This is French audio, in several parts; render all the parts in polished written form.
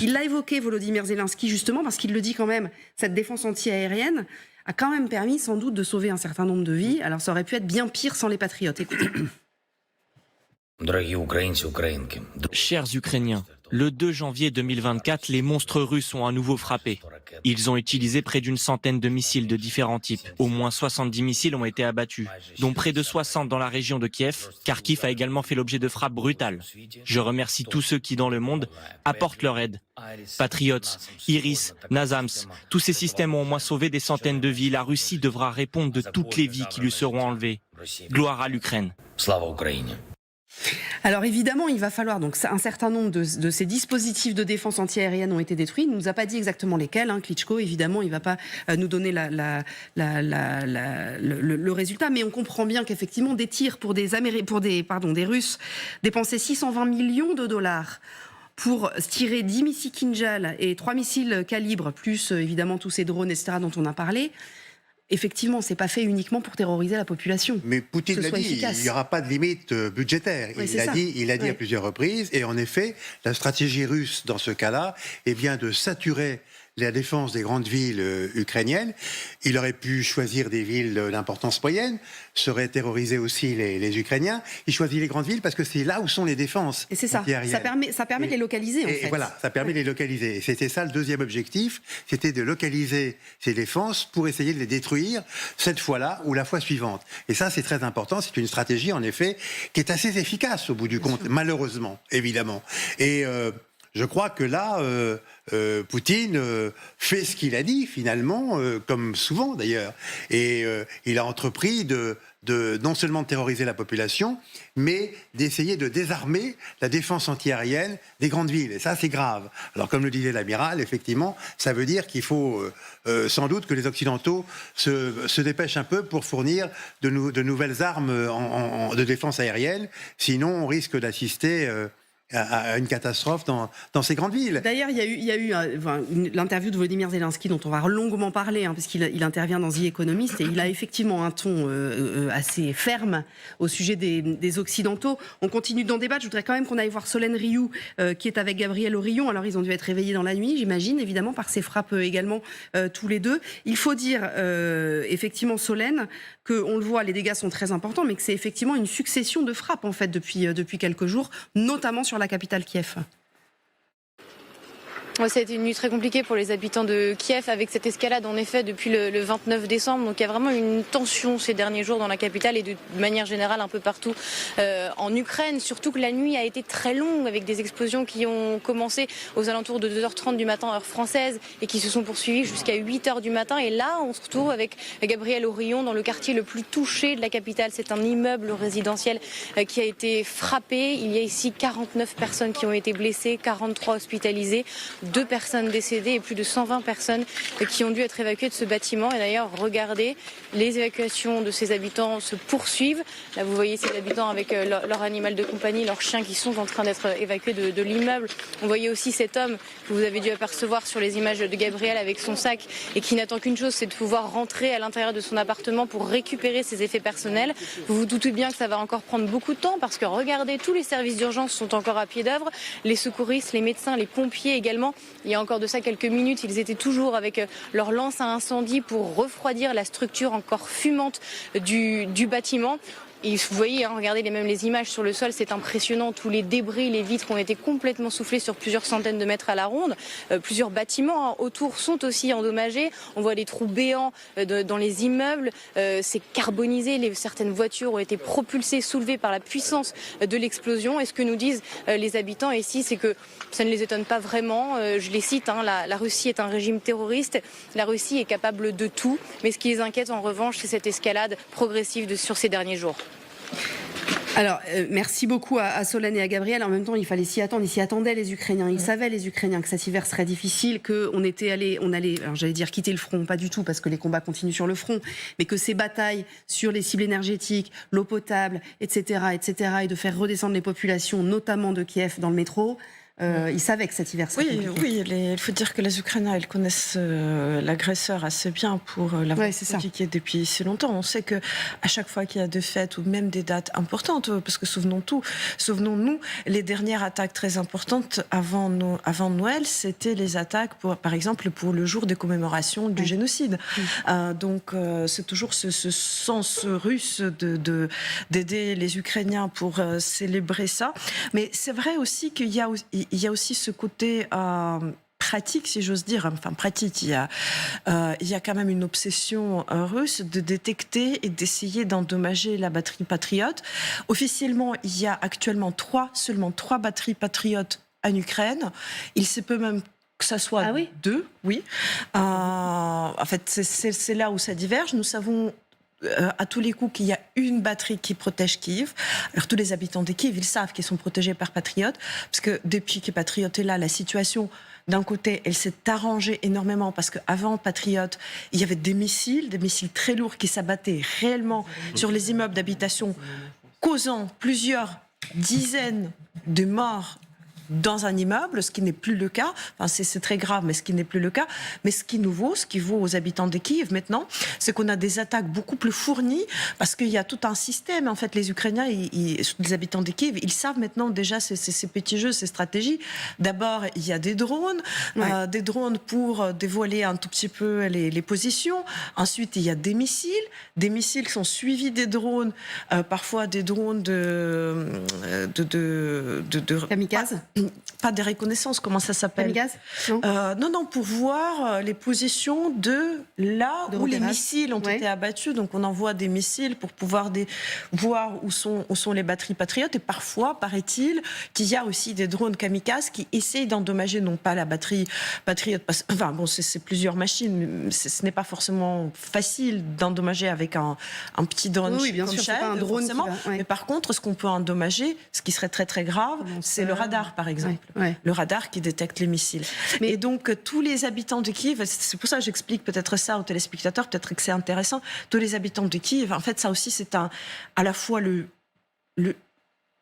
Il l'a évoqué, Volodymyr Zelensky, justement, parce qu'il le dit quand même, cette défense anti-aérienne a quand même permis sans doute de sauver un certain nombre de vies. Alors ça aurait pu être bien pire sans les patriotes. Écoutez. Chers Ukrainiens, le 2 janvier 2024, les monstres russes ont à nouveau frappé. Ils ont utilisé près d'une centaine de missiles de différents types. Au moins 70 missiles ont été abattus, dont près de 60 dans la région de Kiev. Kharkiv a également fait l'objet de frappes brutales. Je remercie tous ceux qui, dans le monde, apportent leur aide. Patriots, Iris, Nasams, tous ces systèmes ont au moins sauvé des centaines de vies. La Russie devra répondre de toutes les vies qui lui seront enlevées. Gloire à l'Ukraine. Alors évidemment, il va falloir, donc un certain nombre de ces dispositifs de défense anti-aérienne ont été détruits. Il ne nous a pas dit exactement lesquels. Klitschko, évidemment, il ne va pas nous donner le résultat. Mais on comprend bien qu'effectivement, des tirs pour des Russes dépensaient 620 millions de dollars pour tirer 10 missiles Kinjal et 3 missiles calibre, plus évidemment tous ces drones, etc., dont on a parlé. Effectivement, c'est pas fait uniquement pour terroriser la population. Mais Poutine l'a dit, efficace. Il n'y aura pas de limite budgétaire. Oui, il l'a dit à plusieurs reprises. Et en effet, la stratégie russe dans ce cas-là est bien de saturer la défense des grandes villes ukrainiennes. Il aurait pu choisir des villes d'importance moyenne, serait terrorisé aussi les Ukrainiens. Il choisit les grandes villes parce que c'est là où sont les défenses. Et c'est ça. Ça permet de les localiser, en fait. Et voilà, ça permet de les localiser. Et c'était ça le deuxième objectif, c'était de localiser ces défenses pour essayer de les détruire cette fois-là ou la fois suivante. Et ça, c'est très important. C'est une stratégie, en effet, qui est assez efficace au bout du compte, malheureusement, évidemment. Et je crois que là, Poutine fait ce qu'il a dit, finalement, comme souvent d'ailleurs. Et il a entrepris non seulement de terroriser la population, mais d'essayer de désarmer la défense antiaérienne des grandes villes. Et ça, c'est grave. Alors, comme le disait l'amiral, effectivement, ça veut dire qu'il faut sans doute que les Occidentaux se dépêchent un peu pour fournir de nouvelles armes de défense aérienne. Sinon, on risque d'assister à une catastrophe dans ces grandes villes. D'ailleurs, il y a eu l'interview de Volodymyr Zelensky dont on va longuement parler, puisqu'il intervient dans The Economist, et il a effectivement un ton assez ferme au sujet des Occidentaux. On continue d'en débattre. Je voudrais quand même qu'on aille voir Solène Rioux, qui est avec Gabriel Aurion. Alors, ils ont dû être réveillés dans la nuit, j'imagine, évidemment, par ces frappes également, tous les deux. Il faut dire, effectivement, Solène, qu'on le voit, les dégâts sont très importants, mais que c'est effectivement une succession de frappes, en fait, depuis quelques jours, notamment sur la capitale Kiev. Ça a été une nuit très compliquée pour les habitants de Kiev avec cette escalade en effet depuis le 29 décembre. Donc il y a vraiment une tension ces derniers jours dans la capitale et de manière générale un peu partout en Ukraine. Surtout que la nuit a été très longue avec des explosions qui ont commencé aux alentours de 2h30 du matin heure française et qui se sont poursuivies jusqu'à 8h du matin. Et là on se retrouve avec Gabriel Aurion dans le quartier le plus touché de la capitale. C'est un immeuble résidentiel qui a été frappé. Il y a ici 49 personnes qui ont été blessées, 43 hospitalisées. 2 personnes décédées et plus de 120 personnes qui ont dû être évacuées de ce bâtiment. Et d'ailleurs, regardez, les évacuations de ces habitants se poursuivent. Là, vous voyez ces habitants avec leur animal de compagnie, leurs chiens qui sont en train d'être évacués de l'immeuble. On voyait aussi cet homme que vous avez dû apercevoir sur les images de Gabriel avec son sac et qui n'attend qu'une chose, c'est de pouvoir rentrer à l'intérieur de son appartement pour récupérer ses effets personnels. Vous vous doutez bien que ça va encore prendre beaucoup de temps parce que regardez, tous les services d'urgence sont encore à pied d'œuvre. Les secouristes, les médecins, les pompiers également. Il y a encore de ça quelques minutes, ils étaient toujours avec leur lance à incendie pour refroidir la structure encore fumante du bâtiment. Et vous voyez, regardez même les images sur le sol, c'est impressionnant. Tous les débris, les vitres ont été complètement soufflés sur plusieurs centaines de mètres à la ronde. Plusieurs bâtiments autour sont aussi endommagés. On voit des trous béants dans les immeubles. C'est carbonisé. Certaines voitures ont été propulsées, soulevées par la puissance de l'explosion. Et ce que nous disent les habitants ici, c'est que ça ne les étonne pas vraiment. Je les cite, la Russie est un régime terroriste. La Russie est capable de tout. Mais ce qui les inquiète en revanche, c'est cette escalade progressive sur ces derniers jours. Alors, merci beaucoup à Solène et à Gabriel. En même temps, il fallait s'y attendre. Ils s'y attendaient, les Ukrainiens. Ils savaient, les Ukrainiens, que cet hiver serait difficile, qu'on allait, alors j'allais dire quitter le front, pas du tout, parce que les combats continuent sur le front, mais que ces batailles sur les cibles énergétiques, l'eau potable, etc., et de faire redescendre les populations, notamment de Kiev, dans le métro, Ils savaient que cet hiver serait compliqué. Il faut dire que les Ukrainiens, ils connaissent l'agresseur assez bien pour l'avoir pratiqué depuis si longtemps. On sait que à chaque fois qu'il y a des fêtes ou même des dates importantes, parce que souvenons-nous, les dernières attaques très importantes avant Noël, c'était les attaques, par exemple, pour le jour des commémorations du génocide. Donc c'est toujours ce sens russe d'aider les Ukrainiens pour célébrer ça. Mais c'est vrai aussi qu'il y a aussi ce côté pratique, si j'ose dire. Enfin, pratique, il y a quand même une obsession russe de détecter et d'essayer d'endommager la batterie patriote. Officiellement, il y a actuellement seulement 3 batteries patriotes en Ukraine. Il se peut même que ça soit 2, oui. En fait, c'est là où ça diverge. Nous savons à tous les coups qu'il y a une batterie qui protège Kiev. Alors tous les habitants de Kiev, ils savent qu'ils sont protégés par Patriot, parce que depuis que Patriot est là, la situation, d'un côté, elle s'est arrangée énormément, parce qu'avant Patriot, il y avait des missiles très lourds qui s'abattaient réellement sur les immeubles d'habitation, causant plusieurs dizaines de morts dans un immeuble, ce qui n'est plus le cas. Enfin, c'est très grave, mais ce qui n'est plus le cas. Mais ce qui vaut aux habitants de Kiev maintenant, c'est qu'on a des attaques beaucoup plus fournies, parce qu'il y a tout un système. En fait, les Ukrainiens, les habitants de Kiev, ils savent maintenant déjà ces petits jeux, ces stratégies. D'abord, il y a des drones pour dévoiler un tout petit peu les positions. Ensuite, il y a des missiles qui sont suivis des drones, parfois des drones de kamikaze. Pas des reconnaissances, comment ça s'appelle? Non, pour voir les positions de là où les missiles ont été abattus. Donc on envoie des missiles pour pouvoir voir où sont les batteries patriotes. Et parfois, paraît-il, qu'il y a aussi des drones kamikazes qui essayent d'endommager non pas la batterie patriote. Enfin bon, c'est plusieurs machines. Ce n'est pas forcément facile d'endommager avec un petit drone. Oui, bien sûr, c'est pas un drone forcément. Mais par contre, ce qu'on peut endommager, ce qui serait très très grave, c'est le radar, par exemple. Le radar qui détecte les missiles. Et donc, tous les habitants de Kiev, c'est pour ça que j'explique peut-être ça aux téléspectateurs, peut-être que c'est intéressant, tous les habitants de Kiev, en fait, ça aussi, c'est à la fois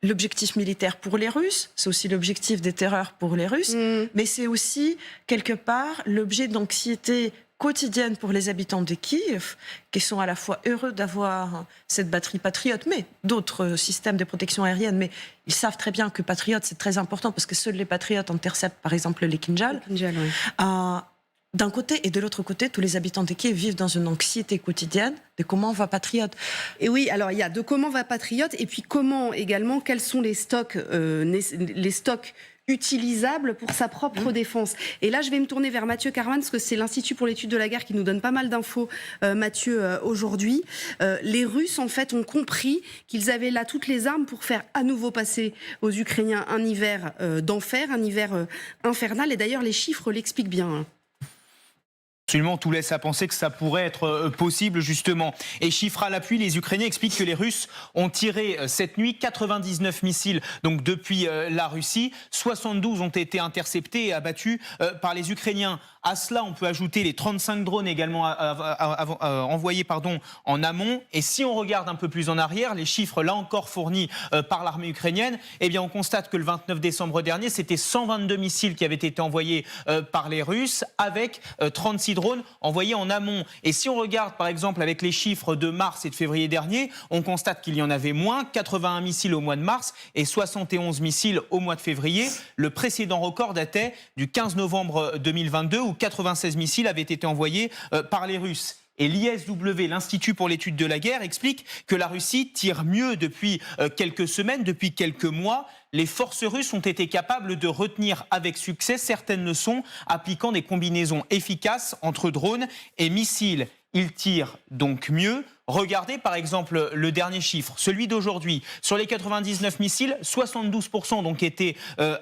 l'objectif militaire pour les Russes, c'est aussi l'objectif des terreurs pour les Russes, mais c'est aussi, quelque part, l'objet d'anxiété quotidienne pour les habitants de Kiev, qui sont à la fois heureux d'avoir cette batterie patriote, mais d'autres systèmes de protection aérienne, mais ils savent très bien que patriote, c'est très important, parce que seuls les patriotes interceptent, par exemple, les Kinjal. D'un côté, et de l'autre côté, tous les habitants de Kiev vivent dans une anxiété quotidienne de comment va Patriote. Et oui, alors il y a de comment va Patriote, et puis comment également, quels sont les stocks utilisable pour sa propre défense. Et là, je vais me tourner vers Mathieu Carman, parce que c'est l'Institut pour l'étude de la guerre qui nous donne pas mal d'infos, Mathieu, aujourd'hui. Les Russes, en fait, ont compris qu'ils avaient là toutes les armes pour faire à nouveau passer aux Ukrainiens un hiver d'enfer, un hiver infernal. Et d'ailleurs, les chiffres l'expliquent bien. Absolument, tout laisse à penser que ça pourrait être possible, justement. Et chiffres à l'appui, les Ukrainiens expliquent que les Russes ont tiré cette nuit 99 missiles donc depuis la Russie. 72 ont été interceptés et abattus par les Ukrainiens. À cela, on peut ajouter les 35 drones également envoyés en amont. Et si on regarde un peu plus en arrière, les chiffres, là encore fournis par l'armée ukrainienne, eh bien, on constate que le 29 décembre dernier, c'était 122 missiles qui avaient été envoyés par les Russes, avec 36 drones envoyés en amont. Et si on regarde par exemple avec les chiffres de mars et de février dernier, on constate qu'il y en avait moins, 81 missiles au mois de mars et 71 missiles au mois de février. Le précédent record datait du 15 novembre 2022 où 96 missiles avaient été envoyés par les Russes. Et l'ISW, l'Institut pour l'étude de la guerre, explique que la Russie tire mieux depuis quelques semaines, depuis quelques mois. Les forces russes ont été capables de retenir avec succès certaines leçons, appliquant des combinaisons efficaces entre drones et missiles. Ils tirent donc mieux. Regardez par exemple le dernier chiffre, celui d'aujourd'hui. Sur les 99 missiles, 72% ont donc été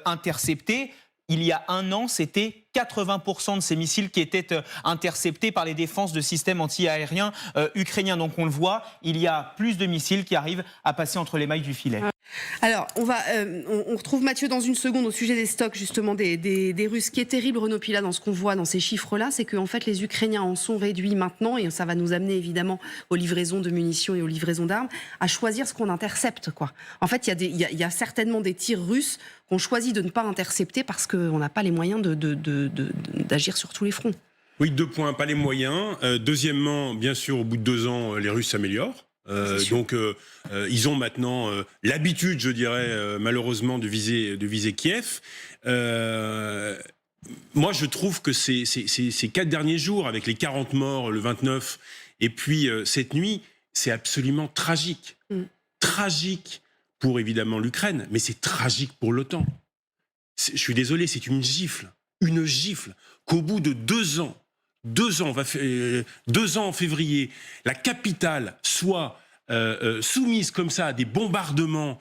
interceptés. Il y a un an, c'était 80% de ces missiles qui étaient interceptés par les défenses de systèmes anti-aériens ukrainiens. Donc on le voit, il y a plus de missiles qui arrivent à passer entre les mailles du filet. Alors, on retrouve Mathieu dans une seconde au sujet des stocks justement des Russes. Ce qui est terrible, Renaud Pilat, dans ce qu'on voit dans ces chiffres-là, c'est qu'en fait les Ukrainiens en sont réduits maintenant, et ça va nous amener évidemment aux livraisons de munitions et aux livraisons d'armes, à choisir ce qu'on intercepte, quoi. En fait, il y a certainement des tirs russes qu'on choisit de ne pas intercepter parce qu'on n'a pas les moyens d'agir sur tous les fronts. Oui, 2 points, pas les moyens. Deuxièmement, bien sûr, au bout de 2 ans, les Russes s'améliorent. Donc, ils ont maintenant l'habitude, je dirais, malheureusement, de viser Kiev. Moi, je trouve que ces 4 derniers jours, avec les 40 morts le 29, et puis cette nuit, c'est absolument tragique. Tragique pour, évidemment, l'Ukraine, mais c'est tragique pour l'OTAN. Je suis désolé, c'est une gifle qu'au bout de 2 ans, 2 ans en février, la capitale soit soumise comme ça à des bombardements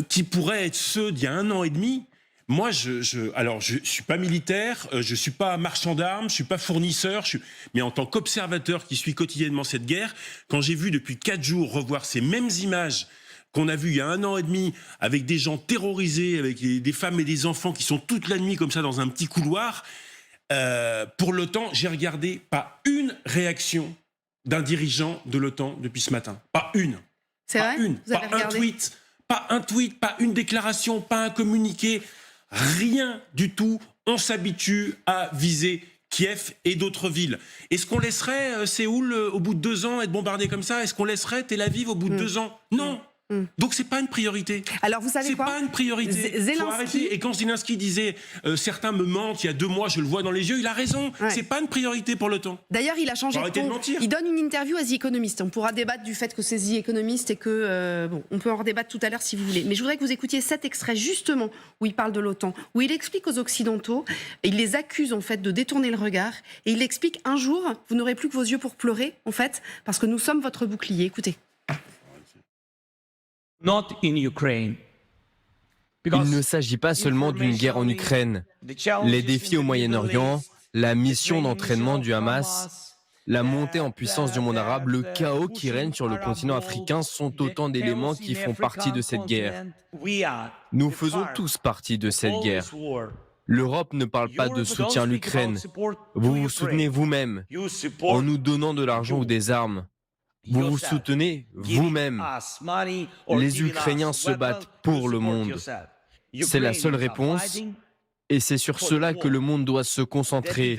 qui pourraient être ceux d'il y a 1 an et demi. Moi, alors, je suis pas militaire, je suis pas marchand d'armes, je suis pas fournisseur, mais en tant qu'observateur qui suit quotidiennement cette guerre, quand j'ai vu depuis 4 jours revoir ces mêmes images qu'on a vues il y a 1 an et demi, avec des gens terrorisés, avec des femmes et des enfants qui sont toute la nuit comme ça dans un petit couloir, pour l'OTAN, j'ai regardé pas une réaction d'un dirigeant de l'OTAN depuis ce matin. Pas une. C'est pas vrai une. Vous avez Pas un tweet, pas une déclaration, pas un communiqué. Rien du tout. On s'habitue à viser Kiev et d'autres villes. Est-ce qu'on laisserait Séoul au bout de 2 ans être bombardé comme ça? Est-ce qu'on laisserait Tel Aviv au bout de 2 ans? Non. Donc c'est pas une priorité. Alors vous savez quoi? C'est pas une priorité. Faut arrêter. Et quand Zelensky disait certains me mentent, il y a 2 mois je le vois dans les yeux, il a raison. Ouais. C'est pas une priorité pour l'OTAN. D'ailleurs, il a changé de ton. Il donne une interview à The Economist. On pourra débattre du fait que c'est The Economist et que on peut en redébattre tout à l'heure si vous voulez. Mais je voudrais que vous écoutiez cet extrait justement où il parle de l'OTAN, où il explique aux Occidentaux, il les accuse en fait de détourner le regard et il explique un jour vous n'aurez plus que vos yeux pour pleurer en fait parce que nous sommes votre bouclier. Écoutez. Il ne s'agit pas seulement d'une guerre en Ukraine. Les défis au Moyen-Orient, la mission d'entraînement du Hamas, la montée en puissance du monde arabe, le chaos qui règne sur le continent africain sont autant d'éléments qui font partie de cette guerre. Nous faisons tous partie de cette guerre. L'Europe ne parle pas de soutien à l'Ukraine. Vous vous soutenez vous-même en nous donnant de l'argent ou des armes. Vous vous soutenez vous-même. Les Ukrainiens se battent pour le monde. C'est la seule réponse et c'est sur cela que le monde doit se concentrer.